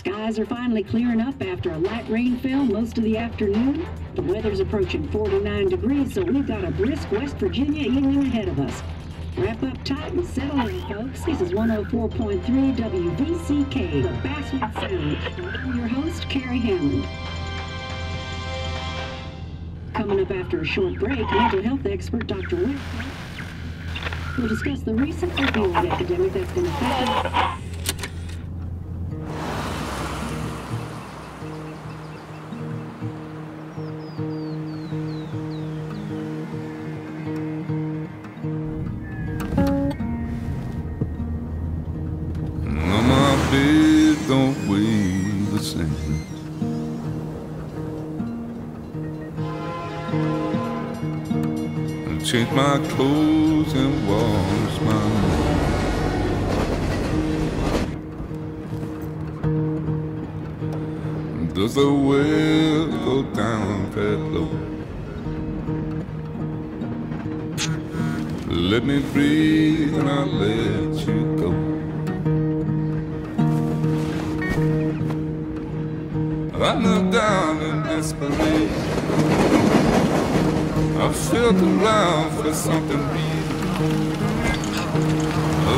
Skies are finally clearing up after a light rainfall most of the afternoon. The weather's approaching 49 degrees, so we've got a brisk West Virginia evening ahead of us. Wrap up tight and settle in, folks. This is 104.3 WVCK, the Basswood Sound. And I'm your host, Carrie Hammond. Coming up after a short break, mental health expert Dr. Rick will discuss the recent opioid epidemic that's been affecting. Don't weigh the same. Change my clothes and wash my hands. Does the well go down that low? Let me breathe and I'll let you go. I knelt down in desperation. I felt around for something real.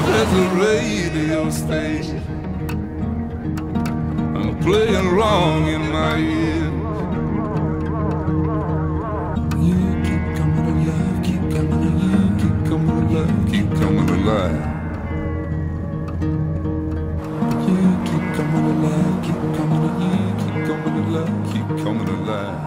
There's a radio station playing wrong in my ear. You keep coming alive, keep coming alive, keep coming alive, keep coming alive. You keep coming alive, keep coming alive, keep coming alive, keep coming alive.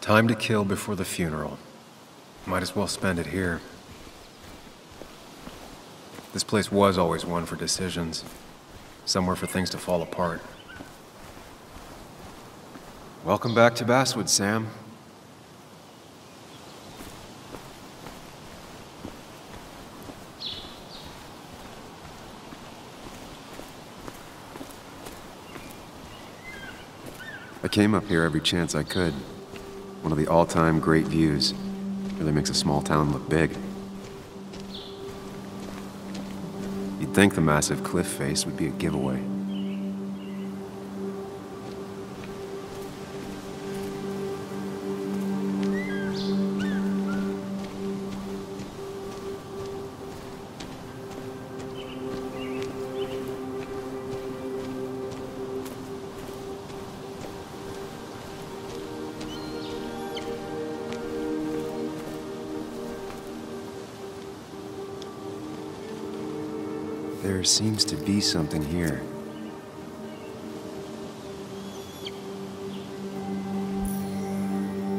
Time to kill before the funeral. Might as well spend it here. This place was always one for decisions. Somewhere for things to fall apart. Welcome back to Basswood, Sam. I came up here every chance I could. One of the all-time great views. Really makes a small town look big. You'd think the massive cliff face would be a giveaway. There seems to be something here.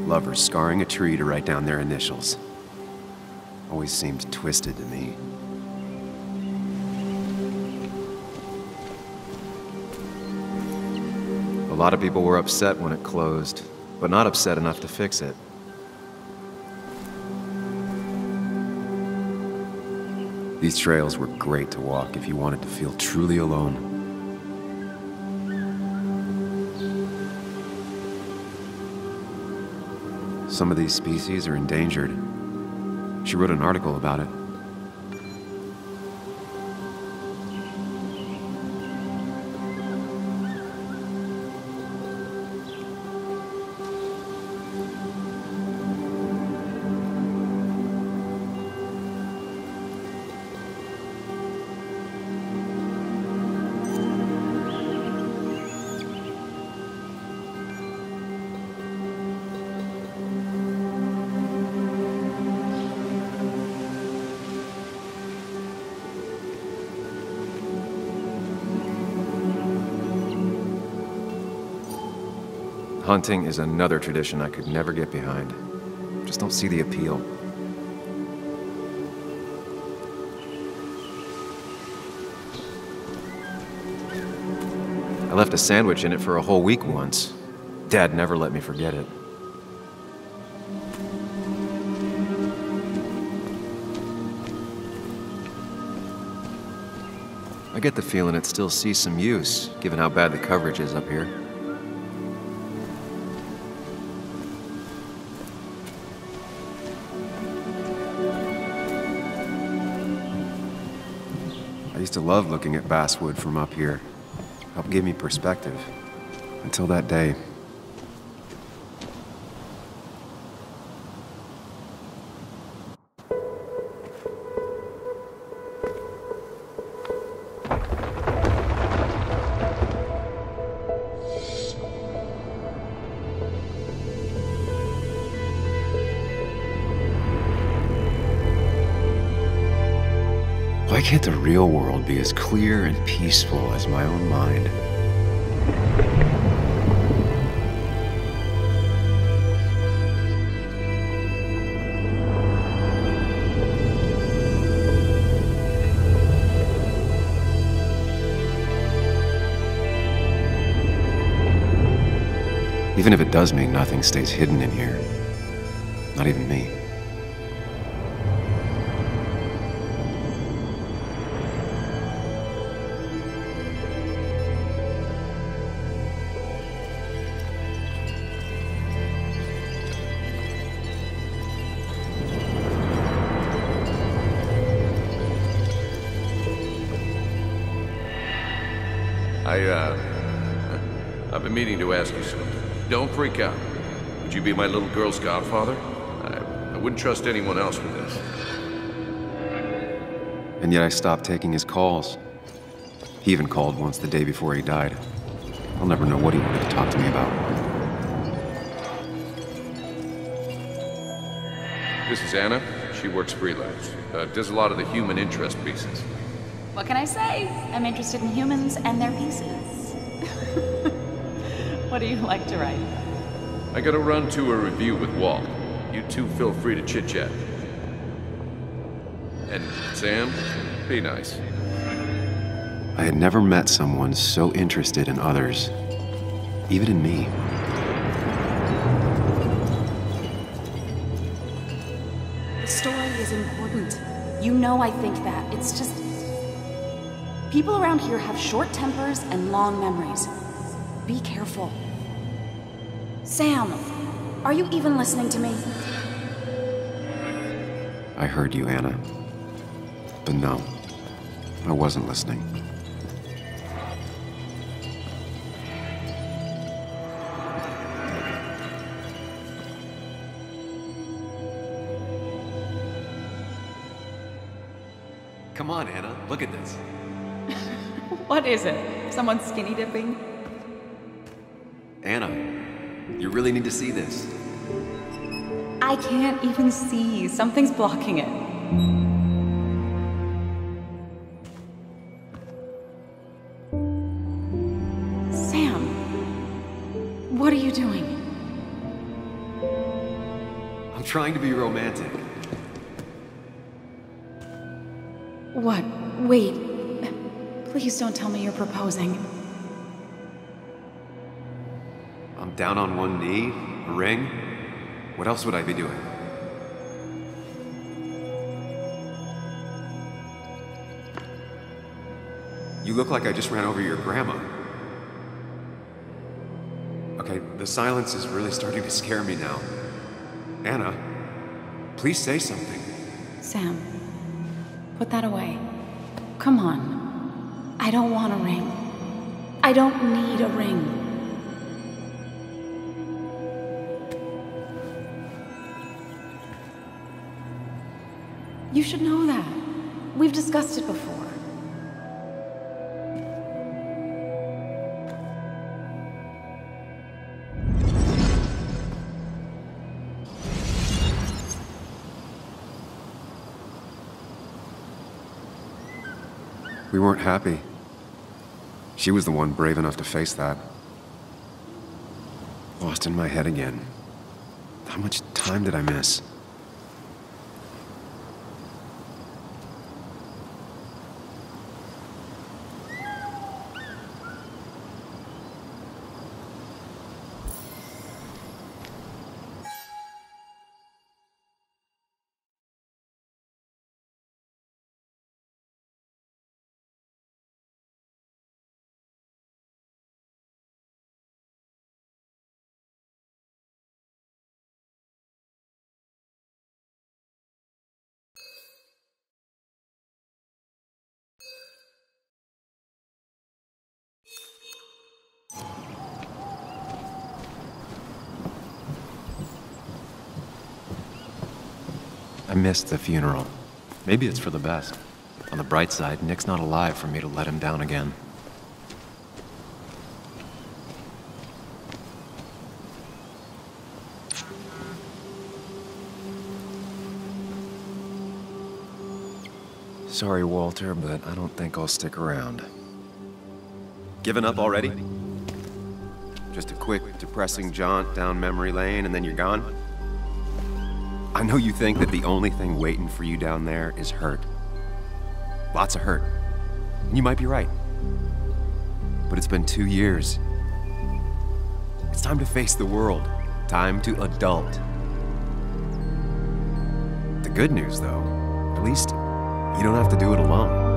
Lovers scarring a tree to write down their initials. Always seemed twisted to me. A lot of people were upset when it closed, but not upset enough to fix it. These trails were great to walk if you wanted to feel truly alone. Some of these species are endangered. She wrote an article about it. Hunting is another tradition I could never get behind. Just don't see the appeal. I left a sandwich in it for a whole week once. Dad never let me forget it. I get the feeling it still sees some use, given how bad the coverage is up here. I used to love looking at basswood from up here. Helped give me perspective. Until that day. Why can't the real world be as clear and peaceful as my own mind? Even if it does mean nothing stays hidden in here. Not even me. I've been meaning to ask you something. Don't freak out. Would you be my little girl's godfather? I wouldn't trust anyone else with this. And yet I stopped taking his calls. He even called once the day before he died. I'll never know what he wanted to talk to me about. This is Anna. She works freelance. Does a lot of the human interest pieces. What can I say? I'm interested in humans and their pieces. What do you like to write? I gotta run to a review with Walt. You two feel free to chit-chat. And Sam, be nice. I had never met someone so interested in others, even in me. The story is important. You know I think that. It's just... people around here have short tempers and long memories. Be careful. Sam, are you even listening to me? I heard you, Anna. But no, I wasn't listening. Come on, Anna, look at this. What is it? Someone skinny dipping? Anna, you really need to see this. I can't even see. Something's blocking it. Sam, what are you doing? I'm trying to be romantic. What? Wait. Please don't tell me you're proposing. I'm down on one knee, a ring. What else would I be doing? You look like I just ran over your grandma. Okay, the silence is really starting to scare me now. Anna, please say something. Sam, put that away. Come on. I don't want a ring. I don't need a ring. You should know that. We've discussed it before. We weren't happy. She was the one brave enough to face that. Lost in my head again. How much time did I miss? I missed the funeral. Maybe it's for the best. On the bright side, Nick's not alive for me to let him down again. Sorry, Walter, but I don't think I'll stick around. Given up already? Just a quick, depressing jaunt down memory lane and then you're gone? I know you think that the only thing waiting for you down there is hurt. Lots of hurt. And you might be right. But it's been 2 years. It's time to face the world. Time to adult. The good news, though, at least you don't have to do it alone.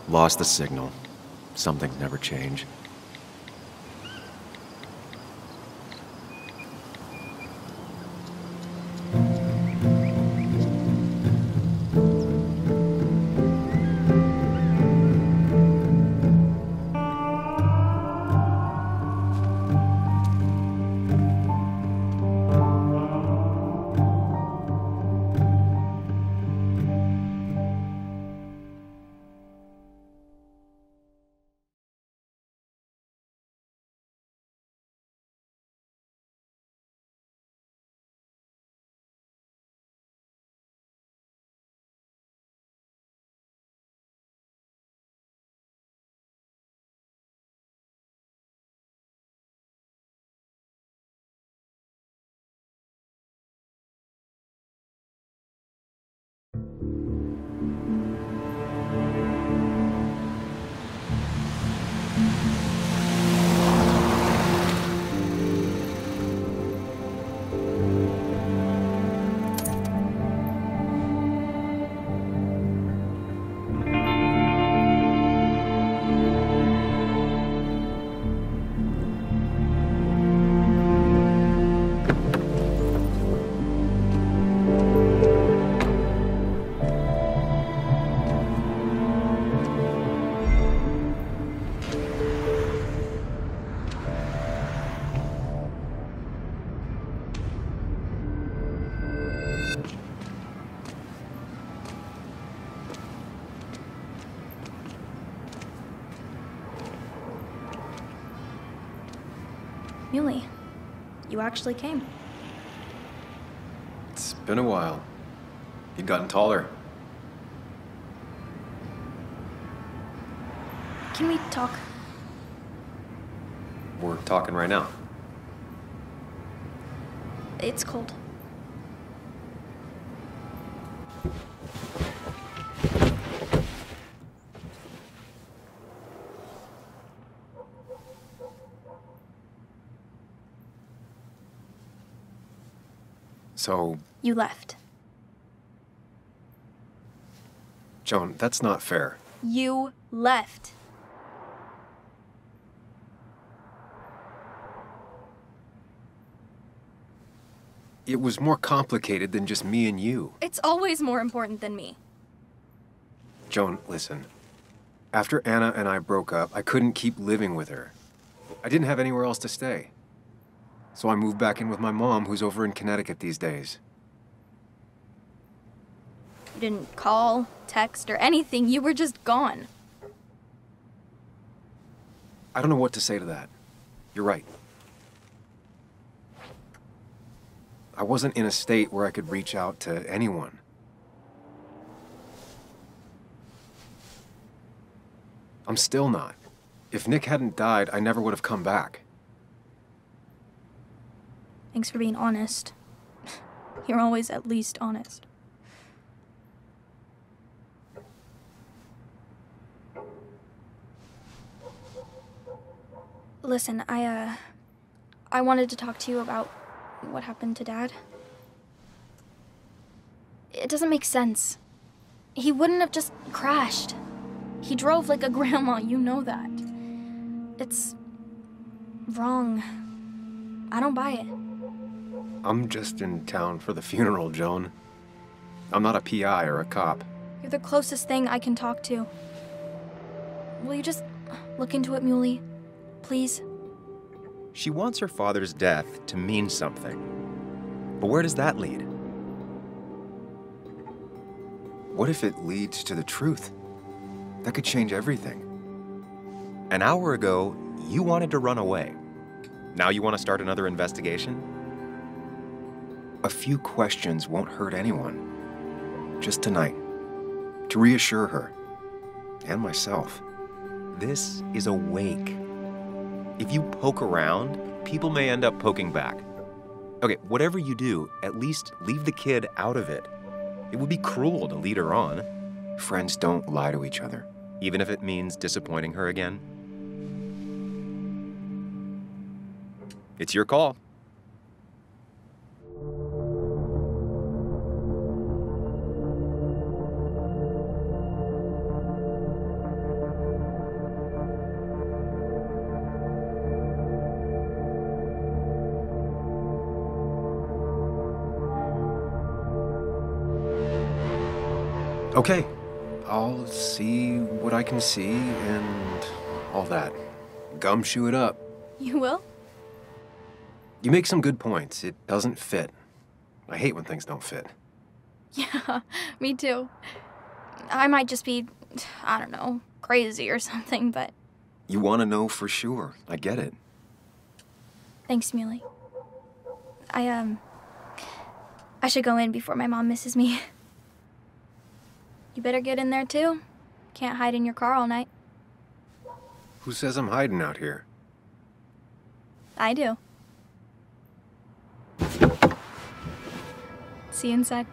Lost the signal. Some things never change. Muley, you actually came. It's been a while. You've gotten taller. Can we talk? We're talking right now. It's cold. So... You left. Joan, that's not fair. You left. It was more complicated than just me and you. It's always more important than me. Joan, listen. After Anna and I broke up, I couldn't keep living with her. I didn't have anywhere else to stay. So I moved back in with my mom, who's over in Connecticut these days. You didn't call, text, or anything. You were just gone. I don't know what to say to that. You're right. I wasn't in a state where I could reach out to anyone. I'm still not. If Nick hadn't died, I never would have come back. Thanks for being honest. You're always at least honest. Listen, I wanted to talk to you about what happened to Dad. It doesn't make sense. He wouldn't have just crashed. He drove like a grandma, you know that. It's wrong. I don't buy it. I'm just in town for the funeral, Joan. I'm not a PI or a cop. You're the closest thing I can talk to. Will you just look into it, Muley? Please? She wants her father's death to mean something. But where does that lead? What if it leads to the truth? That could change everything. An hour ago, you wanted to run away. Now you want to start another investigation? A few questions won't hurt anyone. Just tonight. To reassure her. And myself. This is a wake. If you poke around, people may end up poking back. Okay, whatever you do, at least leave the kid out of it. It would be cruel to lead her on. Friends don't lie to each other. Even if it means disappointing her again. It's your call. Okay. I'll see what I can see and all that. Gumshoe it up. You will? You make some good points. It doesn't fit. I hate when things don't fit. Yeah, me too. I might just be, I don't know, crazy or something, but... You want to know for sure. I get it. Thanks, Muley. I should go in before my mom misses me. You better get in there, too. Can't hide in your car all night. Who says I'm hiding out here? I do. See you inside.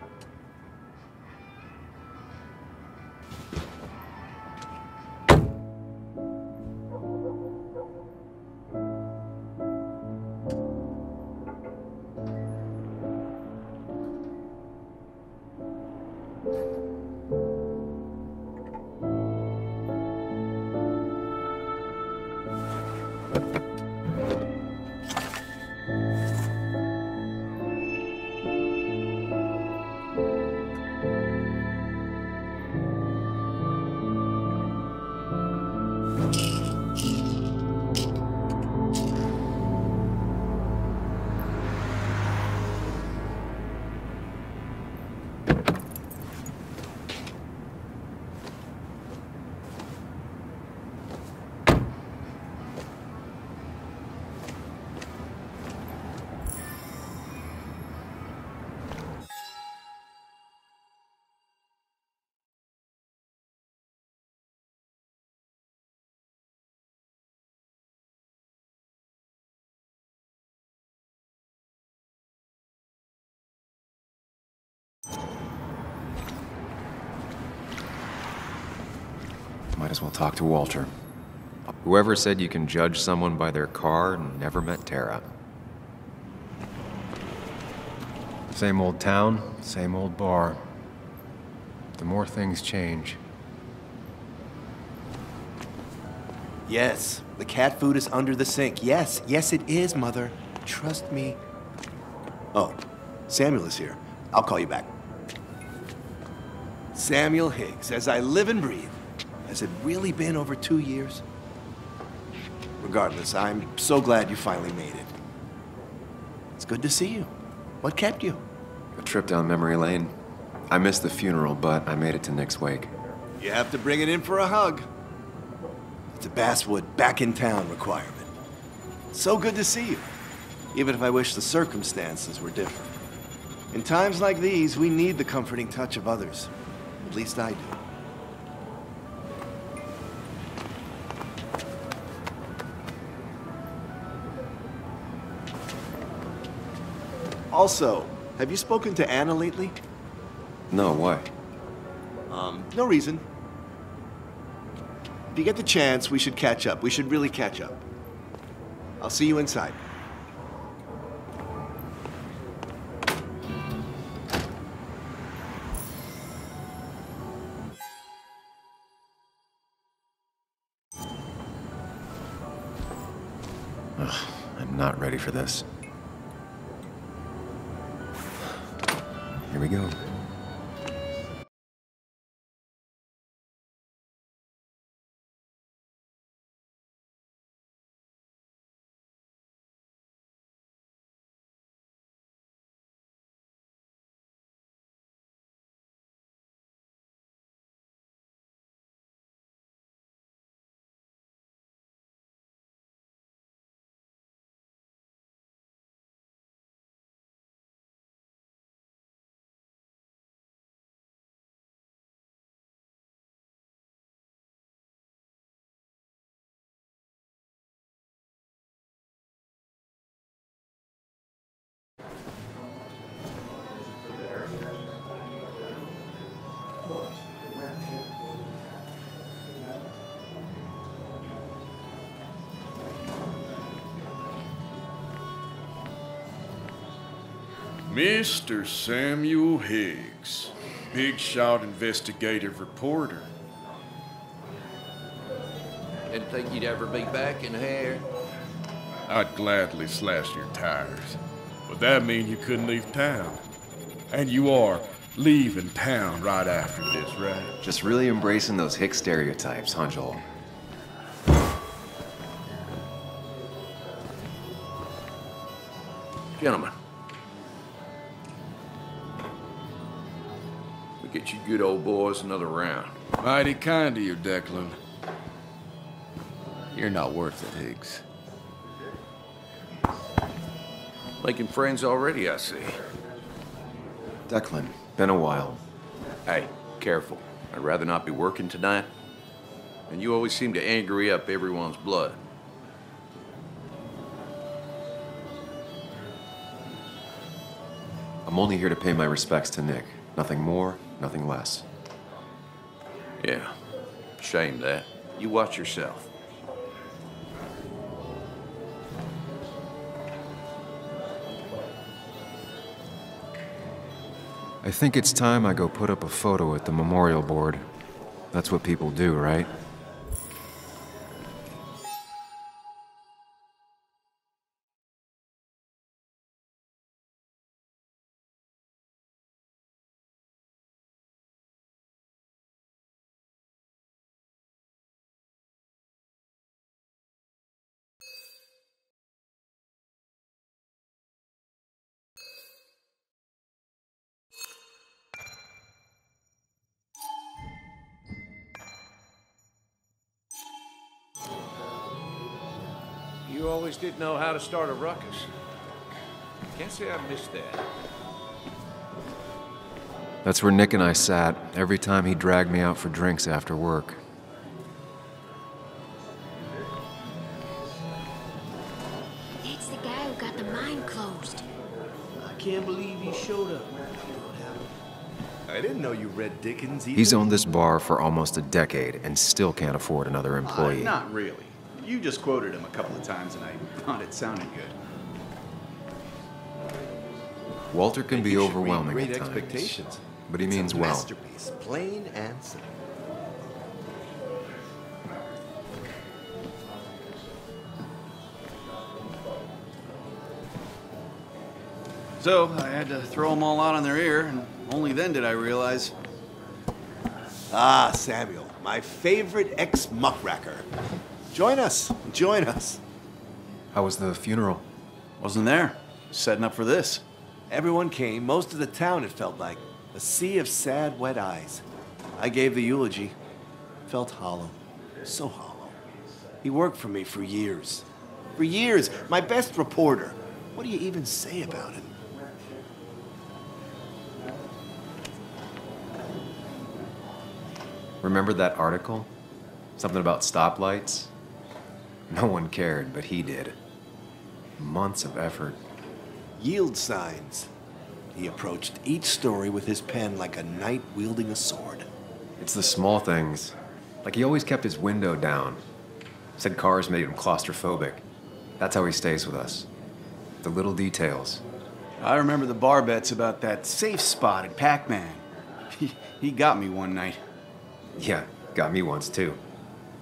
Might as well talk to Walter. Whoever said you can judge someone by their car never met Tara. Same old town, same old bar. The more things change. Yes, the cat food is under the sink. Yes, yes it is, Mother. Trust me. Oh, Samuel is here. I'll call you back. Samuel Higgs, as I live and breathe. Has it really been over 2 years? Regardless, I'm so glad you finally made it. It's good to see you. What kept you? A trip down memory lane. I missed the funeral, but I made it to Nick's wake. You have to bring it in for a hug. It's a Basswood back in town requirement. So good to see you, even if I wish the circumstances were different. In times like these, we need the comforting touch of others. At least I do. Also, have you spoken to Anna lately? No, why? No reason. If you get the chance, we should catch up. We should really catch up. I'll see you inside. Ugh, I'm not ready for this. Here we go. Mr. Samuel Higgs, big shot investigative reporter. Didn't think you'd ever be back in here. I'd gladly slash your tires, but that mean you couldn't leave town. And you are leaving town right after this, right? Just really embracing those hick stereotypes, huh, Joel? Gentlemen. We get you good old boys another round. Mighty kind of you, Declan. You're not worth it, Higgs. Making friends already, I see. Declan, been a while. Hey, careful. I'd rather not be working tonight. And you always seem to angry up everyone's blood. I'm only here to pay my respects to Nick. Nothing more, nothing less. Yeah, shame that. You watch yourself. I think it's time I go put up a photo at the memorial board. That's what people do, right? You always did know how to start a ruckus. Can't say I missed that. That's where Nick and I sat every time he dragged me out for drinks after work. It's the guy who got the mine closed. I can't believe he showed up. I didn't know you read Dickens either. He's owned this bar for almost a decade and still can't afford another employee. Not really. You just quoted him a couple of times and I thought it sounded good. Walter can be overwhelming great at times, expectations. but he It's means a well. masterpiece, plain and simple. So I had to throw them all out on their ear, and only then did I realize. Ah, Samuel, my favorite ex-muckracker. Join us, join us. How was the funeral? Wasn't there. Setting up for this. Everyone came, most of the town, it felt like. A sea of sad, wet eyes. I gave the eulogy. Felt hollow. So hollow. He worked for me for years. For years, my best reporter. What do you even say about it? Remember that article? Something about stoplights? No one cared, but he did. Months of effort. Yield signs. He approached each story with his pen like a knight wielding a sword. It's the small things. Like he always kept his window down. Said cars made him claustrophobic. That's how he stays with us. The little details. I remember the bar bets about that safe spot at Pac-Man. He got me one night. Yeah, got me once too.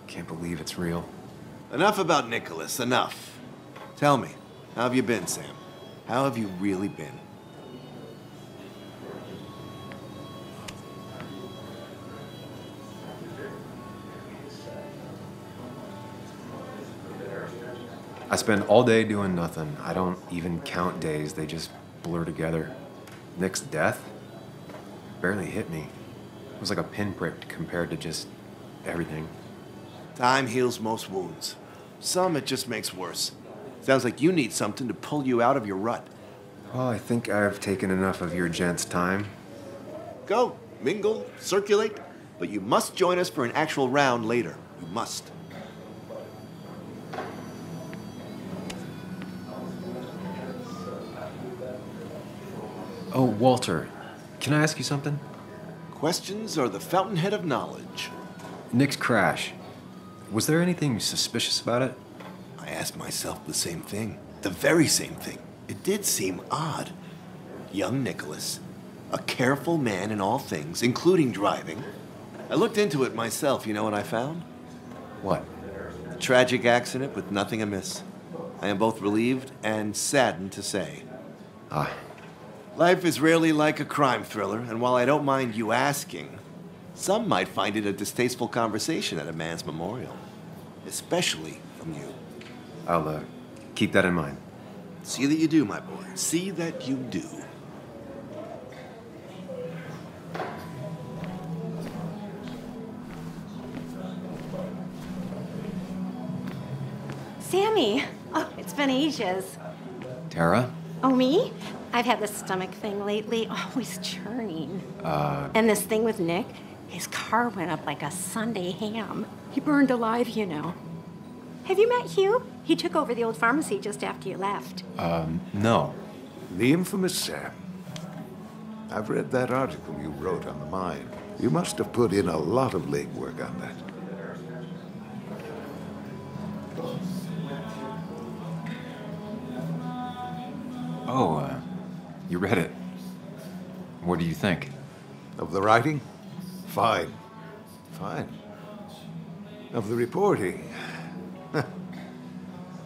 Can't believe it's real. Enough about Nicholas, enough. Tell me, how have you been, Sam? How have you really been? I spend all day doing nothing. I don't even count days. They just blur together. Nick's death barely hit me. It was like a pinprick compared to just everything. Time heals most wounds. Some it just makes worse. Sounds like you need something to pull you out of your rut. Well, I think I've taken enough of your gents' time. Go, mingle, circulate, but you must join us for an actual round later. You must. Oh, Walter, can I ask you something? Questions are the fountainhead of knowledge. Nick's crash. Was there anything suspicious about it? I asked myself the same thing. The very same thing. It did seem odd. Young Nicholas, a careful man in all things, including driving. I looked into it myself. You know what I found? What? A tragic accident with nothing amiss. I am both relieved and saddened to say. Ah. Life is rarely like a crime thriller, and while I don't mind you asking, some might find it a distasteful conversation at a man's memorial. Especially from you. I'll, keep that in mind. See that you do, my boy. See that you do. Sammy! Oh, it's been ages. Tara? Oh, me? I've had this stomach thing lately, always churning. And this thing with Nick, his car went up like a Sunday ham. He burned alive, you know. Have you met Hugh? He took over the old pharmacy just after you left. No. The infamous Sam. I've read that article you wrote on the mine. You must have put in a lot of legwork on that. Oh, you read it. What do you think? Of the writing? Fine. Fine. Of the reporting?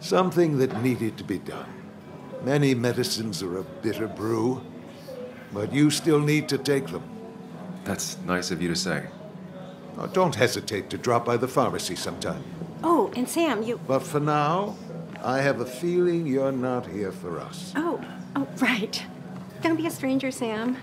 Something that needed to be done. Many medicines are a bitter brew, but you still need to take them. That's nice of you to say. Oh, don't hesitate to drop by the pharmacy sometime. Oh, and Sam, you... But for now, I have a feeling you're not here for us. Oh, right. Don't be a stranger, Sam.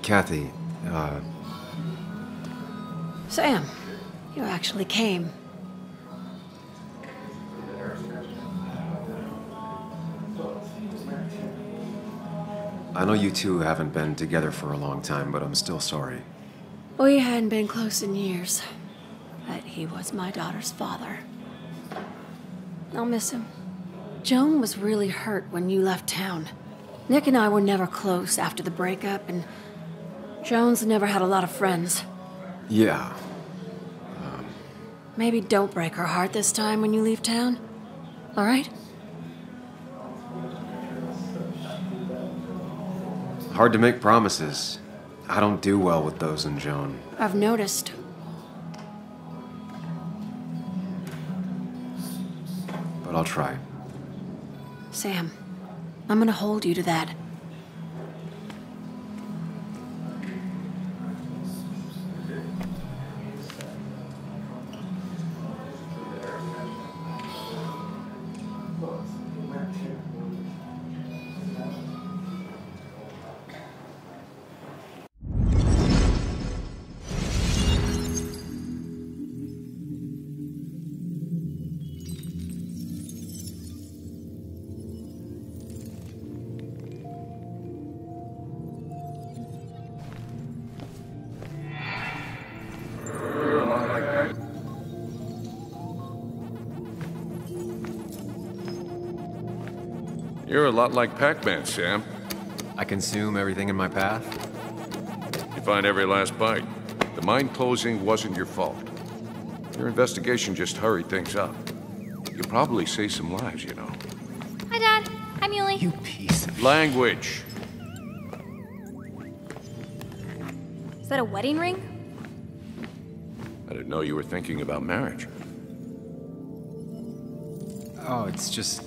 Kathy, Sam, you actually came. I know you two haven't been together for a long time, but I'm still sorry. We hadn't been close in years, but he was my daughter's father. I'll miss him. Joan was really hurt when you left town. Nick and I were never close after the breakup, and Joan's never had a lot of friends. Yeah. Maybe don't break her heart this time when you leave town. All right? Hard to make promises. I don't do well with those in Joan. I've noticed. But I'll try. Sam, I'm gonna hold you to that. You're a lot like Pac-Man, Sam. I consume everything in my path? You find every last bite. The mine closing wasn't your fault. Your investigation just hurried things up. You probably saved some lives, you know. Hi, Dad. Hi, Muley. You piece of... Language. Is that a wedding ring? I didn't know you were thinking about marriage. Oh, it's just...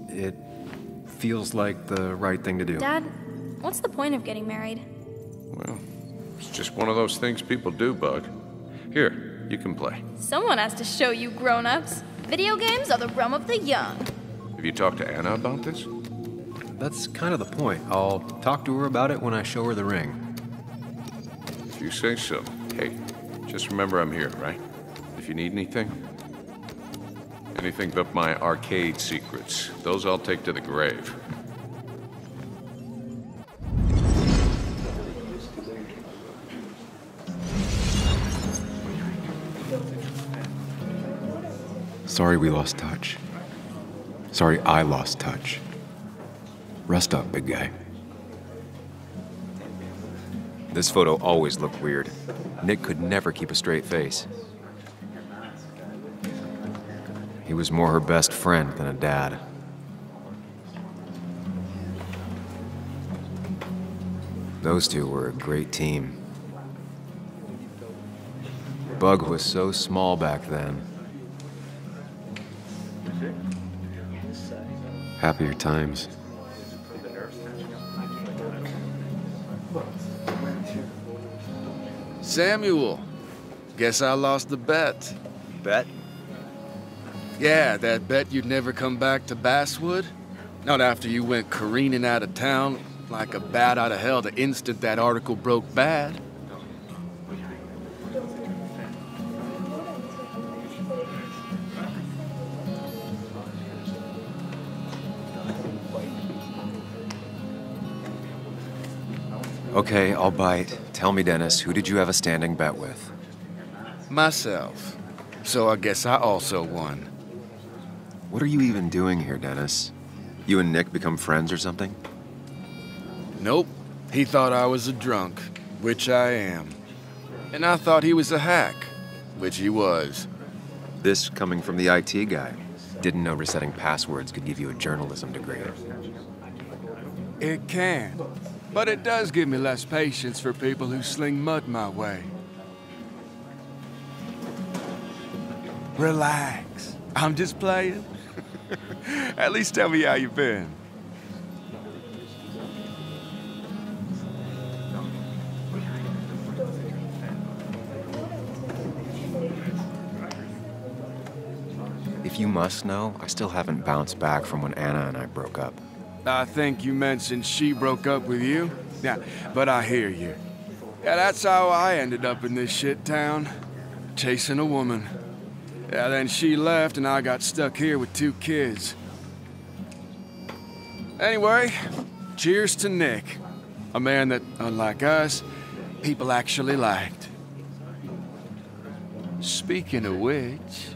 It feels like the right thing to do. Dad, what's the point of getting married? Well, it's just one of those things people do, Bug. Here, you can play. Someone has to show you grown-ups. Video games are the realm of the young. Have you talked to Anna about this? That's kind of the point. I'll talk to her about it when I show her the ring. If you say so. Hey, just remember I'm here, right? If you need anything. Anything but my arcade secrets. Those I'll take to the grave. Sorry we lost touch. Sorry I lost touch. Rest up, big guy. This photo always looked weird. Nick could never keep a straight face. He was more her best friend than a dad. Those two were a great team. Bug was so small back then. Happier times. Samuel, guess I lost the bet. Bet? Yeah, that bet you'd never come back to Basswood? Not after you went careening out of town like a bat out of hell the instant that article broke bad. Okay, I'll bite. Tell me, Dennis, who did you have a standing bet with? Myself. So I guess I also won. What are you even doing here, Dennis? You and Nick become friends or something? Nope. He thought I was a drunk, which I am. And I thought he was a hack, which he was. This coming from the IT guy. Didn't know resetting passwords could give you a journalism degree. It can. But it does give me less patience for people who sling mud my way. Relax. I'm just playing. At least tell me how you been. If you must know, I still haven't bounced back from when Anna and I broke up. I think you mentioned she broke up with you. Yeah, but I hear you. Yeah, that's how I ended up in this shit town. Chasing a woman. Yeah, then she left and I got stuck here with 2 kids. Anyway, cheers to Nick. A man that, unlike us, people actually liked. Speaking of which...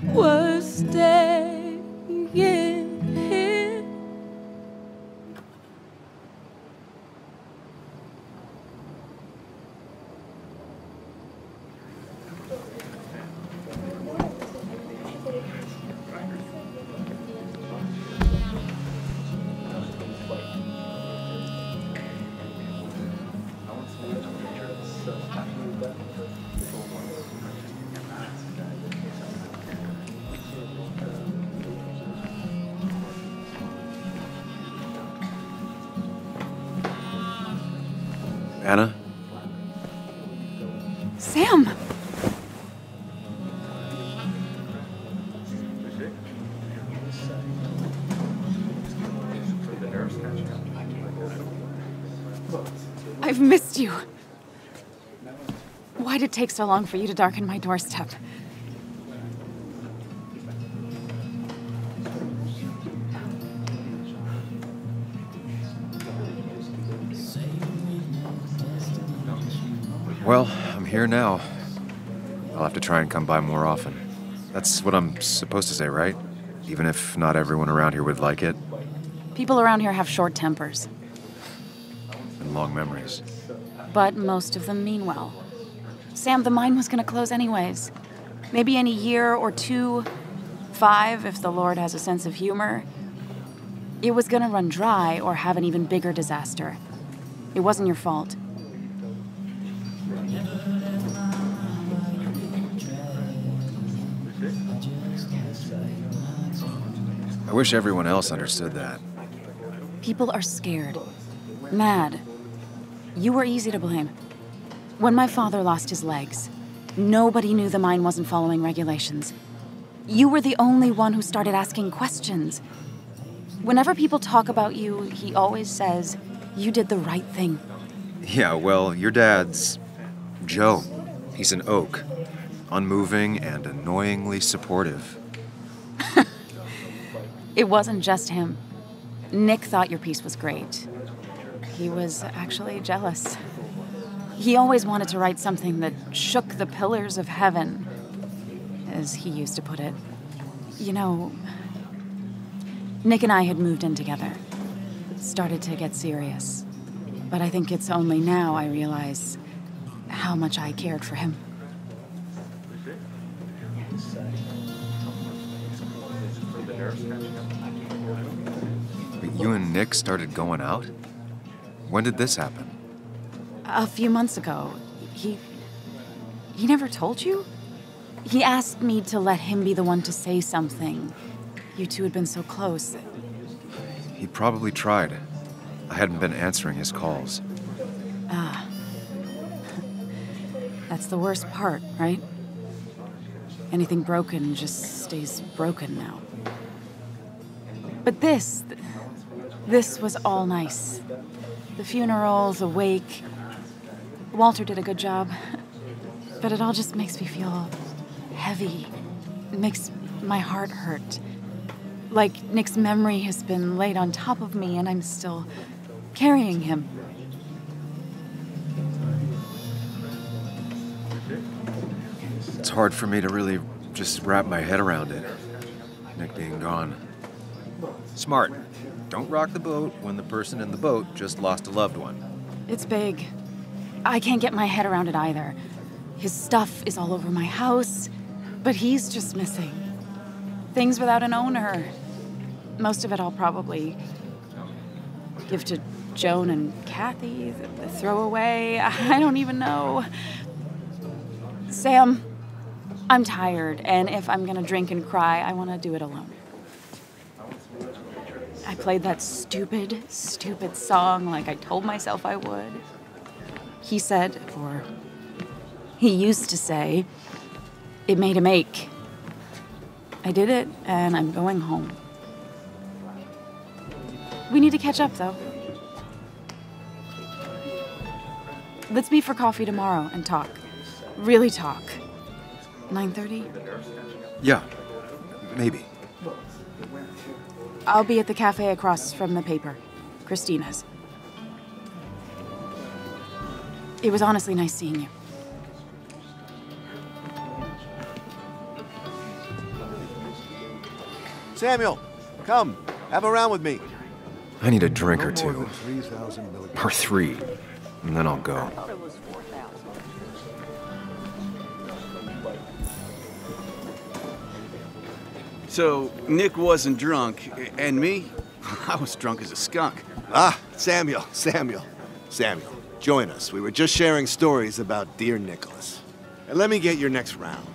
was staying here. Anna? Sam! I've missed you. Why'd it take so long for you to darken my doorstep? Well, I'm here now. I'll have to try and come by more often. That's what I'm supposed to say, right? Even if not everyone around here would like it. People around here have short tempers, And long memories. but most of them mean well. Sam, the mine was gonna close anyways. Maybe in a year or 2, 5 if the Lord has a sense of humor. It was gonna run dry or have an even bigger disaster. It wasn't your fault. I wish everyone else understood that. People are scared. Mad. You were easy to blame. When my father lost his legs, nobody knew the mine wasn't following regulations. You were the only one who started asking questions. Whenever people talk about you, he always says, you did the right thing. Yeah, well, your dad's Joe. He's an oak. Unmoving and annoyingly supportive. It wasn't just him. Nick thought your piece was great. He was actually jealous. He always wanted to write something that shook the pillars of heaven, as he used to put it. You know, Nick and I had moved in together. Started to get serious. But I think it's only now I realize how much I cared for him. But you and Nick started going out? When did this happen? A few months ago, he never told you? He asked me to let him be the one to say something. You two had been so close. He probably tried. I hadn't been answering his calls. Ah. That's the worst part, right? Anything broken just stays broken now. But this was all nice. The funeral, the wake. Walter did a good job. But it all just makes me feel heavy. It makes my heart hurt. Like Nick's memory has been laid on top of me and I'm still carrying him. It's hard for me to really just wrap my head around it. Nick being gone. Smart. Don't rock the boat when the person in the boat just lost a loved one. It's big. I can't get my head around it either. His stuff is all over my house, but he's just missing. Things without an owner. Most of it I'll probably give to Joan and Kathy, the throwaway. I don't even know. Sam, I'm tired, and if I'm gonna drink and cry, I want to do it alone. I played that stupid song like I told myself I would. He said, or he used to say, it made him ache. I did it, and I'm going home. We need to catch up, though. Let's meet for coffee tomorrow and talk. Really talk. 9:30? Yeah, maybe. I'll be at the cafe across from the paper. Christina's. It was honestly nice seeing you. Samuel, come. Have a round with me. I need a drink or No more two. than 3,000 milligrams. Or 3. And then I'll go. So, Nick wasn't drunk, and me? I was drunk as a skunk. Ah, Samuel, join us. We were just sharing stories about dear Nicholas. And let me get your next round.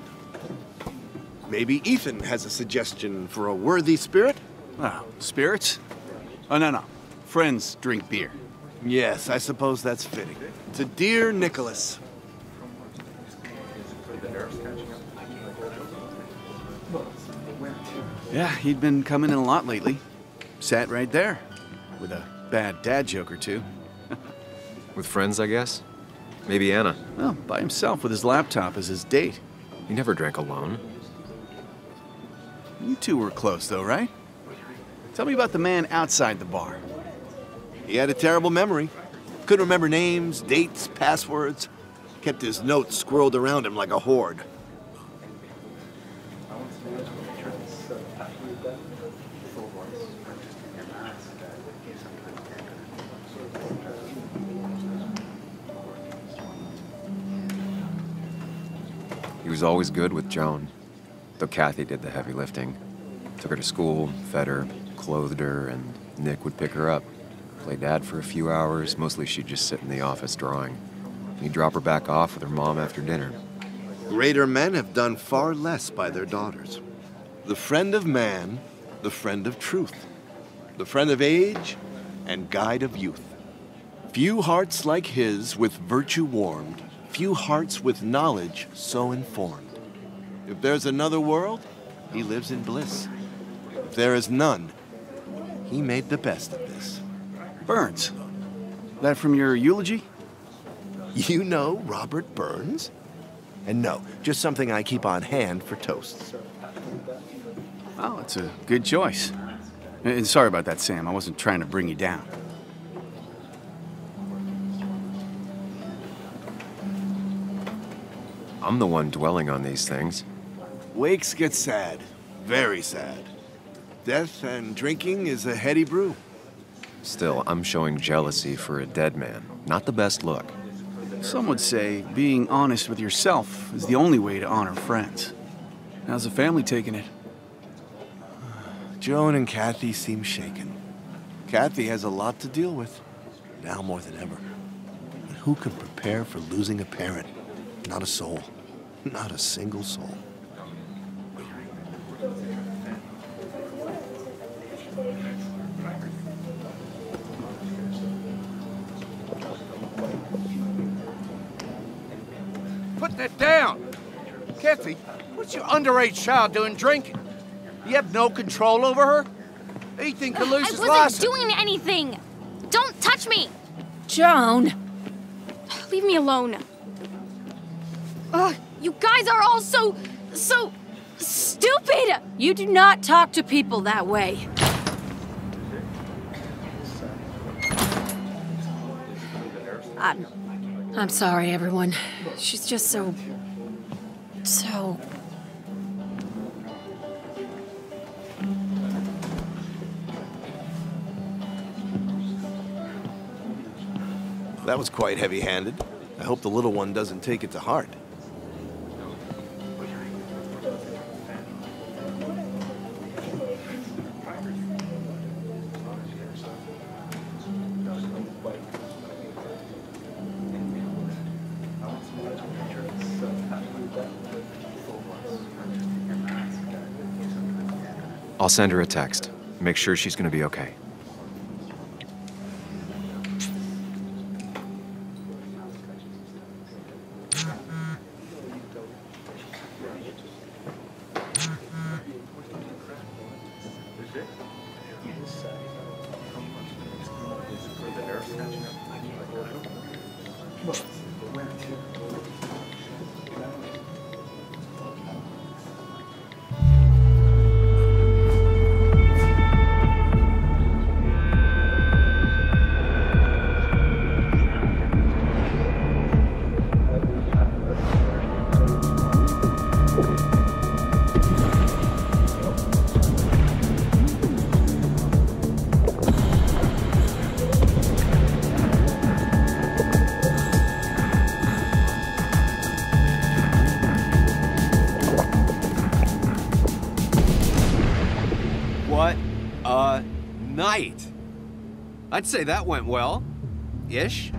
Maybe Ethan has a suggestion for a worthy spirit? Oh, spirits? Oh, no. Friends drink beer. Yes, I suppose that's fitting. To dear Nicholas. Yeah, he'd been coming in a lot lately. Sat right there, with a bad dad joke or two. With friends, I guess? Maybe Anna. Well, by himself with his laptop as his date. He never drank alone. You two were close, though, right? Tell me about the man outside the bar. He had a terrible memory. Couldn't remember names, dates, passwords. Kept his notes squirreled around him like a hoard. He was always good with Joan, though Kathy did the heavy lifting. Took her to school, fed her, clothed her, and Nick would pick her up. Play dad for a few hours. Mostly she'd just sit in the office drawing. He'd drop her back off with her mom after dinner. Greater men have done far less by their daughters. The friend of man, the friend of truth. The friend of age, and guide of youth. Few hearts like his with virtue warmed, few hearts with knowledge so informed. If there's another world, he lives in bliss. If there is none, he made the best of this. Burns. That from your eulogy? You know Robert Burns? And no, just something I keep on hand for toasts. Oh, it's a good choice. And sorry about that, Sam. I wasn't trying to bring you down. I'm the one dwelling on these things. Wakes get sad. Very sad. Death and drinking is a heady brew. Still, I'm showing jealousy for a dead man. Not the best look. Some would say being honest with yourself is the only way to honor friends. How's the family taking it? Joan and Kathy seem shaken. Kathy has a lot to deal with, now more than ever. And who can prepare for losing a parent? Not a soul. Not a single soul. Put that down! Kathy, what's your underage child doing drinking? You have no control over her? Ethan could lose his I license. wasn't doing anything! Don't touch me! Joan! Leave me alone. Ugh, you guys are all so stupid! You do not talk to people that way. I'm sorry, everyone. She's just so... That was quite heavy-handed. I hope the little one doesn't take it to heart. I'll send her a text. Make sure she's gonna be okay. night. I'd say that went well. Ish.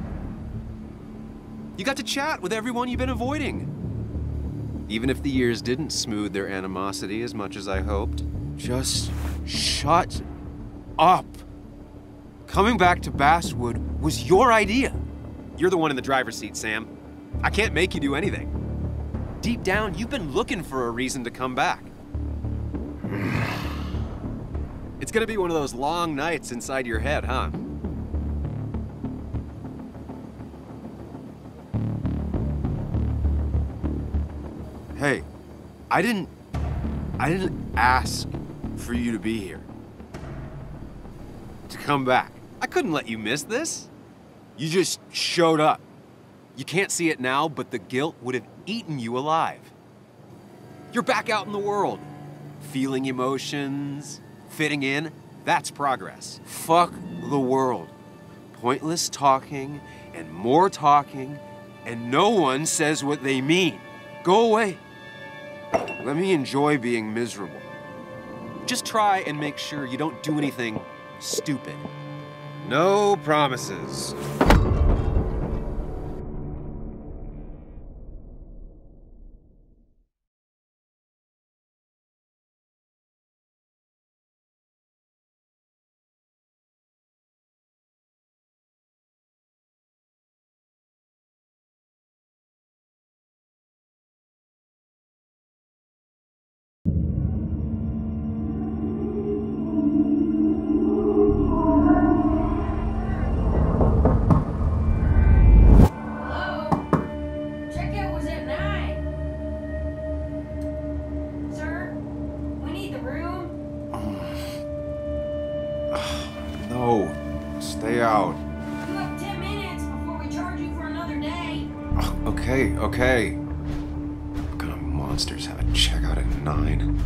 You got to chat with everyone you've been avoiding. Even if the years didn't smooth their animosity as much as I hoped. Just shut up. Coming back to Basswood was your idea. You're the one in the driver's seat, Sam. I can't make you do anything. Deep down, you've been looking for a reason to come back. It's gonna be one of those long nights inside your head, huh? Hey, I didn't ask for you to be here. To come back. I couldn't let you miss this. You just showed up. You can't see it now, but the guilt would have eaten you alive. You're back out in the world. Feeling emotions, fitting in, that's progress. Fuck the world. Pointless talking and more talking, and no one says what they mean. Go away. Let me enjoy being miserable. Just try and make sure you don't do anything stupid. No promises. No, stay out. You have 10 minutes before we charge you for another day. Okay. What kind of monsters have a checkout at 9?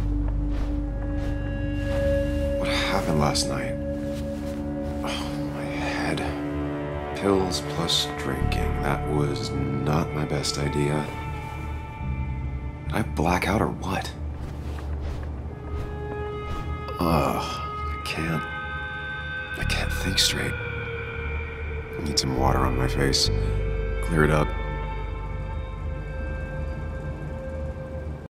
What happened last night? Oh, my head. Pills plus drinking. That was not my best idea. Did I black out or what? I can't think straight. I need some water on my face. Clear it up.